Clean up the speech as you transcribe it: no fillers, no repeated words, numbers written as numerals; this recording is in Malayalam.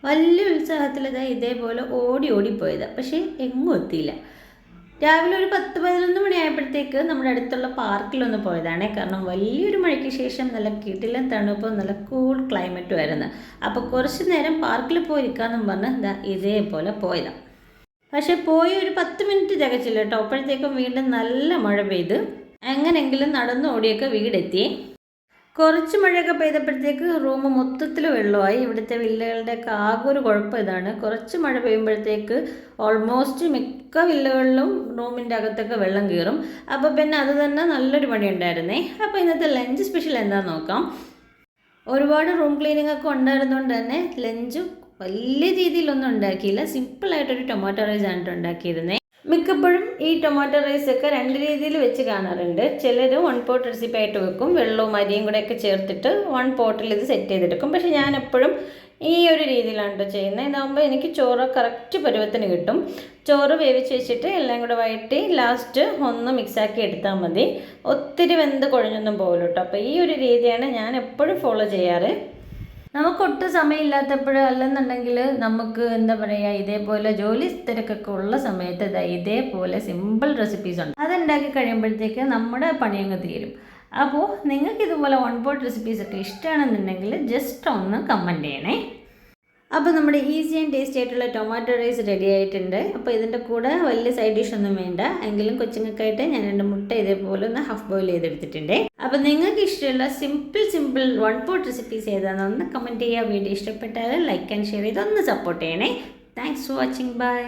വലിയ ഉത്സാഹത്തിൽ ഇതേപോലെ ഓടി ഓടിപ്പോയതാണ്, പക്ഷേ എങ്ങും എത്തിയില്ല. രാവിലെ ഒരു 10-11 മണിയായപ്പോഴത്തേക്ക് നമ്മുടെ അടുത്തുള്ള പാർക്കിലൊന്ന് പോയതാണ്. കാരണം വലിയൊരു മഴയ്ക്ക് ശേഷം നല്ല കിടിലൻ തണുപ്പും നല്ല കൂൾ ക്ലൈമറ്റും ആയിരുന്നു. അപ്പോൾ കുറച്ച് നേരം പാർക്കിൽ പോയിരിക്കാമെന്നും പറഞ്ഞ് ഇതേപോലെ പോയതാണ്. പക്ഷേ പോയി ഒരു 10 മിനിറ്റ് തികച്ചില്ല കേട്ടോ. അപ്പോഴത്തേക്കും വീണ്ടും നല്ല മഴ പെയ്ത്. എങ്ങനെയെങ്കിലും നടന്ന് ഓടിയൊക്കെ വീടെത്തി. കുറച്ച് മഴയൊക്കെ പെയ്തപ്പോഴത്തേക്ക് റൂം മൊത്തത്തിൽ വെള്ളമായി. ഇവിടുത്തെ വില്ലകളുടെയൊക്കെ ആകെ ഒരു കുഴപ്പം ഇതാണ്, കുറച്ച് മഴ പെയ്യുമ്പോഴത്തേക്ക് ഓൾമോസ്റ്റ് മിക്ക വില്ലകളിലും റൂമിൻ്റെ അകത്തൊക്കെ വെള്ളം കയറും. അപ്പോൾ പിന്നെ അത് തന്നെ നല്ലൊരു പണിയുണ്ടായിരുന്നേ. അപ്പോൾ ഇന്നത്തെ ലഞ്ച് സ്പെഷ്യൽ എന്താണെന്ന് നോക്കാം. ഒരുപാട് റൂം ക്ലീനിങ് ഒക്കെ ഉണ്ടായിരുന്നുകൊണ്ട് തന്നെ ലഞ്ച് വലിയ രീതിയിലൊന്നും ഉണ്ടാക്കിയില്ല. സിമ്പിളായിട്ടൊരു ടൊമാറ്റോ റൈസ് ആണ് ഉണ്ടാക്കിയിരുന്നത്. മിക്കപ്പോഴും ഈ ടൊമാറ്റോ റൈസ് ഒക്കെ 2 രീതിയിൽ വെച്ച് കാണാറുണ്ട്. ചിലർ 1 പോട്ട് റെസിപ്പി ആയിട്ട് വെക്കും, വെള്ളവും അരിയും കൂടെ ഒക്കെ ചേർത്തിട്ട് 1 പോട്ടിൽ ഇത് സെറ്റ് ചെയ്തെടുക്കും. പക്ഷേ ഞാൻ എപ്പോഴും ഈ ഒരു രീതിയിലാണ് കേട്ടോ ചെയ്യുന്നത്. ഇതാകുമ്പോൾ എനിക്ക് ചോറ് കറക്റ്റ് പരുവത്തിന് കിട്ടും. ചോറ് വേവിച്ച് വെച്ചിട്ട് എല്ലാം കൂടെ വഴറ്റി ലാസ്റ്റ് ഒന്ന് മിക്സാക്കി എടുത്താൽ മതി. ഒത്തിരി വെന്ത് കുഴഞ്ഞൊന്നും പോകില്ല കേട്ടോ. അപ്പോൾ ഈ ഒരു രീതിയാണ് ഞാൻ എപ്പോഴും ഫോളോ ചെയ്യാറ്. നമുക്കൊട്ടും സമയമില്ലാത്തപ്പോൾ അല്ലെന്നുണ്ടെങ്കിൽ നമുക്ക് എന്താ പറയുക, ഇതേപോലെ ജോലി തിരക്കൊക്കെ ഉള്ള സമയത്ത് ഇതേപോലെ സിമ്പിൾ റെസിപ്പീസ് ഉണ്ട്. അതുണ്ടാക്കി കഴിയുമ്പോഴത്തേക്ക് നമ്മുടെ പണിയങ്ങ് തീരും. അപ്പോൾ നിങ്ങൾക്ക് ഇതുപോലെ 1 പോട്ട് റെസിപ്പീസൊക്കെ ഇഷ്ടമാണെന്നുണ്ടെങ്കിൽ ജസ്റ്റ് ഒന്ന് കമൻറ്റ് ചെയ്യണേ. അപ്പോൾ നമ്മുടെ ഈസി ആൻഡ് ടേസ്റ്റി ആയിട്ടുള്ള ടൊമാറ്റോ റൈസ് റെഡി ആയിട്ടുണ്ട്. അപ്പോൾ ഇതിൻ്റെ കൂടെ വലിയ സൈഡ് ഡിഷ് ഒന്നും വേണ്ട. എങ്കിലും കൊച്ചുങ്ങൾക്കായിട്ട് ഞാൻ 2 മുട്ട ഇതേപോലെ ഒന്ന് ഹാഫ് ബോയിൽ ചെയ്തെടുത്തിട്ടുണ്ട്. അപ്പോൾ നിങ്ങൾക്ക് ഇഷ്ടമുള്ള സിമ്പിൾ 1 പോട്ട് റെസിപ്പീസ് ഏതാണെന്ന് കമൻറ്റ് ചെയ്യുക. വീഡിയോ ഇഷ്ടപ്പെട്ടാൽ ലൈക്ക് ആൻഡ് ഷെയർ ചെയ്ത് ഒന്ന് സപ്പോർട്ട് ചെയ്യണേ. Thanks for watching. ബൈ.